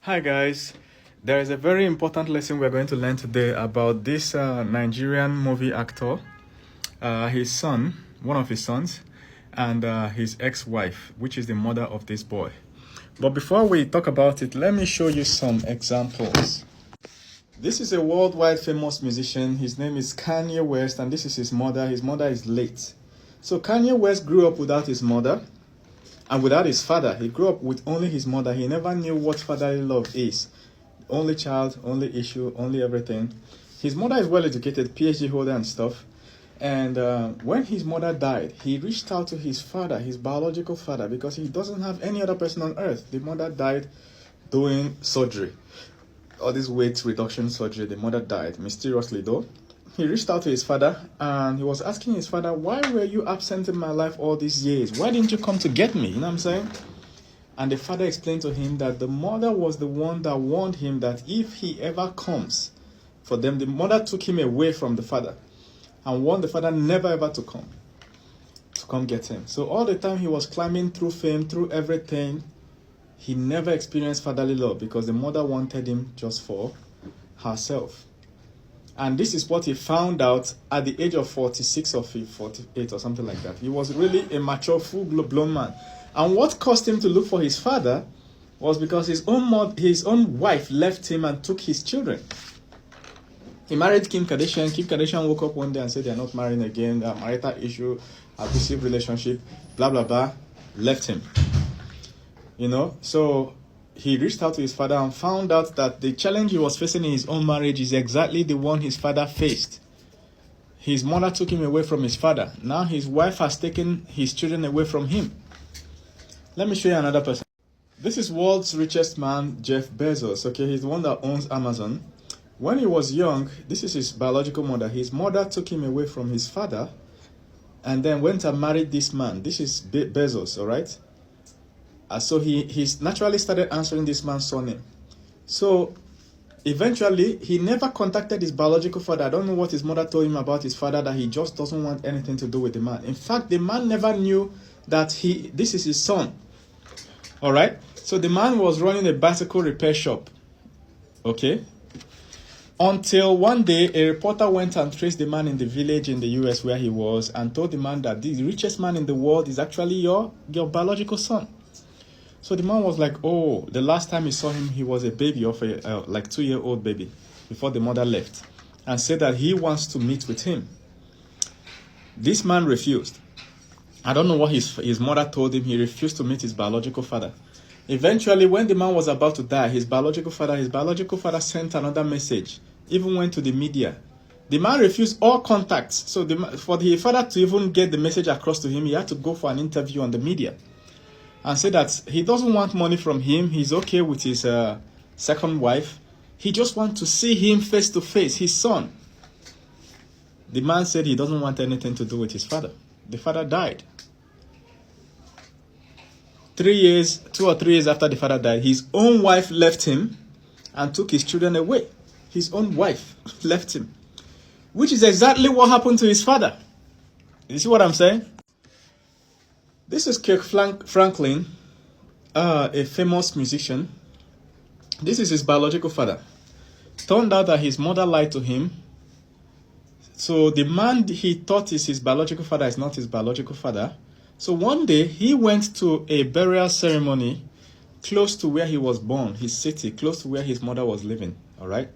Hi guys, there is a very important lesson we're going to learn today about this Nigerian movie actor, his son, one of his sons, and his ex-wife, which is the mother of this boy. But before we talk about it, let me show you some examples. This is a worldwide famous musician. His name is Kanye West, and this is his mother. His mother is late. So Kanye West grew up without his mother and without his father. He grew up with only his mother. He never knew what fatherly love is. Only child, only issue, only everything. His mother is well educated, PhD holder and stuff. And when his mother died, he reached out to his father, his biological father, because he doesn't have any other person on earth. The mother died doing surgery. All this weight reduction surgery, the mother died, mysteriously though. He reached out to his father and he was asking his father, why were you absent in my life all these years? Why didn't you come to get me? You know what I'm saying? And the father explained to him that the mother was the one that warned him that if he ever comes for them, the mother took him away from the father and warned the father never ever to come get him. So all the time he was climbing through fame, through everything, he never experienced fatherly love because the mother wanted him just for herself. And this is what he found out at the age of 46 or 48 or something like that. He was really a mature, full-blown man. And what caused him to look for his father was because his own wife left him and took his children. He married Kim Kardashian. Kim Kardashian woke up one day and said they're not marrying again. Marital issue, abusive relationship, blah, blah, blah. Left him. You know, so he reached out to his father and found out that the challenge he was facing in his own marriage is exactly the one his father faced. His mother took him away from his father. Now his wife has taken his children away from him. Let me show you another person. This is world's richest man, Jeff Bezos. Okay, he's the one that owns Amazon. When he was young, this is his biological mother. His mother took him away from his father and then went and married this man. This is Bezos, all right? So he's naturally started answering this man's surname. So eventually, he never contacted his biological father. I don't know what his mother told him about his father, that he just doesn't want anything to do with the man. In fact, the man never knew that this is his son. All right? So the man was running a bicycle repair shop. Okay? Until one day, a reporter went and traced the man in the village in the US where he was and told the man that the richest man in the world is actually your biological son. So the man was like, oh, the last time he saw him, he was a baby of a like 2-year-old baby before the mother left, and said that he wants to meet with him. This man refused. I don't know what his mother told him. He refused to meet his biological father. Eventually, when the man was about to die, his biological father sent another message, even went to the media. The man refused all contacts. So for the father to even get the message across to him, he had to go for an interview on the media and say that he doesn't want money from him. He's okay with his second wife. He just wants to see him face to face, his son. The man said he doesn't want anything to do with his father. The father died. 2 or 3 years after the father died, his own wife left him and took his children away. His own wife left him, which is exactly what happened to his father. You see what I'm saying? This is Kirk Franklin, a famous musician. This is his biological father. Turned out that his mother lied to him. So the man he thought is his biological father is not his biological father. So one day he went to a burial ceremony close to where he was born, his city, close to where his mother was living. All right.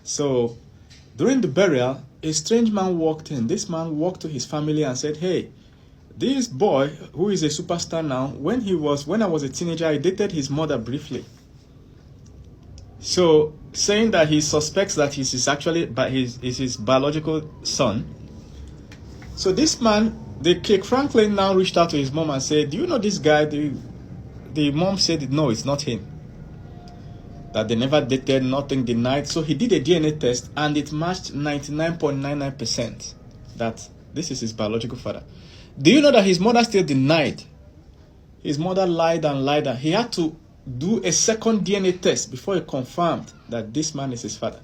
So during the burial, a strange man walked in. This man walked to his family and said, hey, this boy, who is a superstar now, when I was a teenager, I dated his mother briefly. So, saying that he suspects that he's his biological son. So this man, the Kirk Franklin, now reached out to his mom and said, do you know this guy? The mom said, no, it's not him. That they never dated, nothing, denied. So he did a DNA test and it matched 99.99% that this is his biological father. Do you know that his mother still denied? His mother lied and lied. He had to do a second DNA test before he confirmed that this man is his father.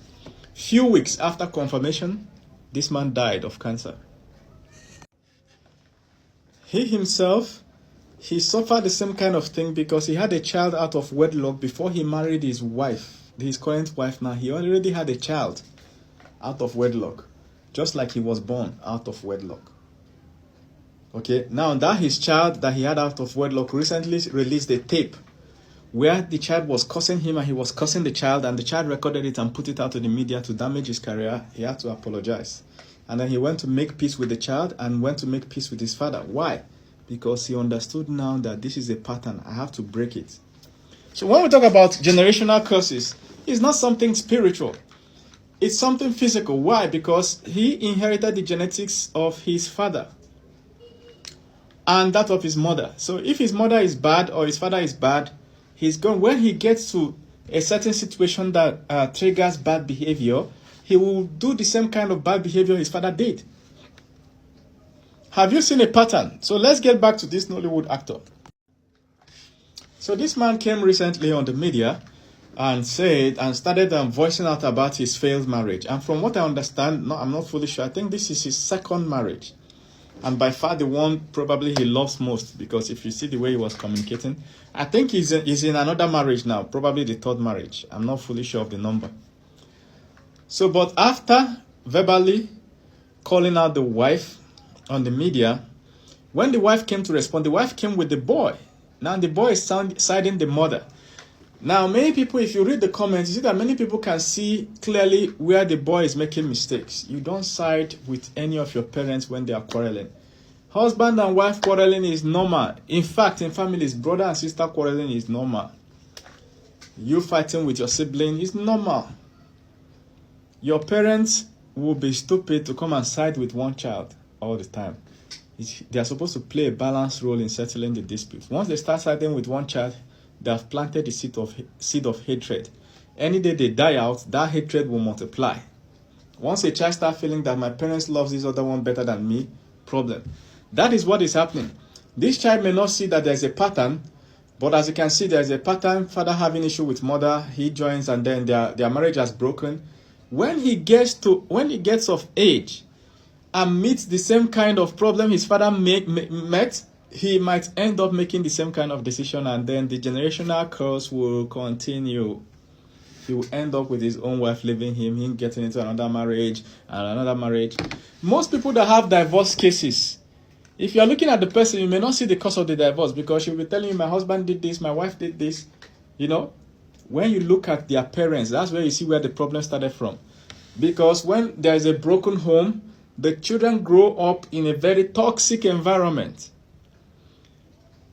Few weeks after confirmation, this man died of cancer. He himself he suffered the same kind of thing because he had a child out of wedlock before he married his wife, his current wife now. He already had a child out of wedlock, just like he was born out of wedlock. Okay, now that his child that he had out of wedlock recently released a tape where the child was cursing him and he was cursing the child, and the child recorded it and put it out to the media to damage his career. He had to apologize. And then he went to make peace with the child and went to make peace with his father. Why? Because he understood now that this is a pattern. I have to break it. So when we talk about generational curses, it's not something spiritual. It's something physical. Why? Because he inherited the genetics of his father and that of his mother. So if his mother is bad or his father is bad, he's going, when he gets to a certain situation that triggers bad behavior, he will do the same kind of bad behavior his father did. Have you seen a pattern? So let's get back to this Nollywood actor. So this man came recently on the media and said and started voicing out about his failed marriage. And from what I understand, no, I'm not fully sure, I think this is his second marriage. And by far the one probably he loves most, because if you see the way he was communicating, I think he's in another marriage now, probably the third marriage. I'm not fully sure of the number. So, but after verbally calling out the wife on the media, when the wife came to respond, the wife came with the boy. Now the boy is siding the mother. Now many people, if you read the comments, you see that many people can see clearly where the boy is making mistakes. You don't side with any of your parents when they are quarreling. Husband and wife quarreling is normal. In fact, in families, brother and sister quarreling is normal. You fighting with your sibling is normal. Your parents will be stupid to come and side with one child all the time. They are supposed to play a balanced role in settling the dispute. Once they start siding with one child, they have planted the seed of hatred. Any day they die out, that hatred will multiply. Once a child starts feeling that my parents love this other one better than me, problem. That is what is happening. This child may not see that there's a pattern, but as you can see, there's a pattern. Father having issue with mother, he joins, and then their marriage has broken. When he gets of age and meets the same kind of problem his father met, he might end up making the same kind of decision, and then the generational curse will continue. He will end up with his own wife leaving him getting into another marriage and another marriage. Most people that have divorce cases, if you are looking at the person, you may not see the cause of the divorce, because she'll be telling you, my husband did this, my wife did this. You know, when you look at their parents, that's where you see where the problem started from. Because when there is a broken home, the children grow up in a very toxic environment.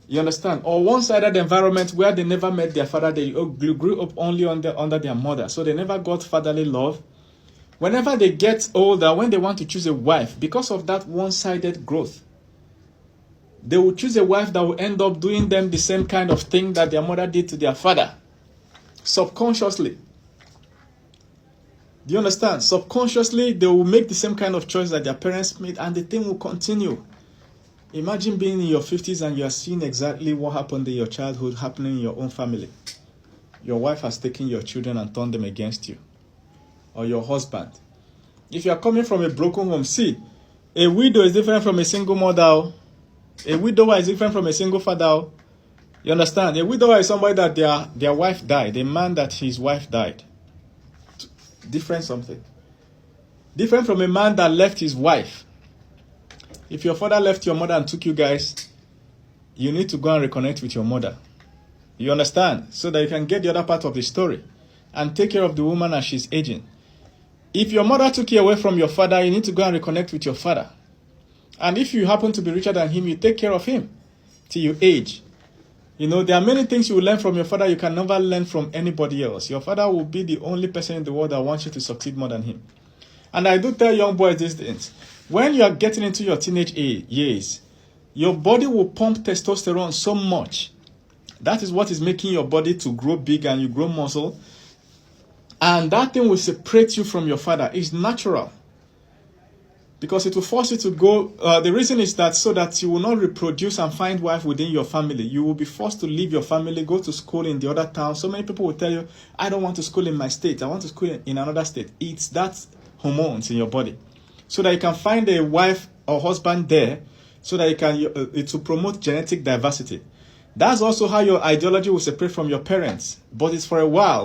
You understand? Or one-sided environment where they never met their father. They grew up only under their mother. So they never got fatherly love. Whenever they get older, when they want to choose a wife, because of that one-sided growth, they will choose a wife that will end up doing them the same kind of thing that their mother did to their father. Subconsciously. Do you understand? Subconsciously, they will make the same kind of choice that their parents made, and the thing will continue. Imagine being in your 50s and you are seeing exactly what happened in your childhood happening in your own family. Your wife has taken your children and turned them against you. Or your husband. If you are coming from a broken home, see, a widow is different from a single mother. A widower is different from a single father. You understand? A widower is somebody that their wife died. A man that his wife died. Different something. Different from a man that left his wife. If your father left your mother and took you guys, you need to go and reconnect with your mother. You understand? So that you can get the other part of the story and take care of the woman as she's aging. If your mother took you away from your father, you need to go and reconnect with your father. And if you happen to be richer than him, you take care of him till you age. You know, there are many things you will learn from your father you can never learn from anybody else. Your father will be the only person in the world that wants you to succeed more than him. And I do tell young boys these things. When you are getting into your teenage years, your body will pump testosterone so much. That is what is making your body to grow big and you grow muscle. And that thing will separate you from your father. It's natural. Because it will force you to go. The reason is that so that you will not reproduce and find wife within your family. You will be forced to leave your family, go to school in the other town. So many people will tell you, I don't want to school in my state. I want to school in another state. It's that hormones in your body. So that you can find a wife or husband there so that it will promote genetic diversity. That's also how your ideology will separate from your parents, but it's for a while.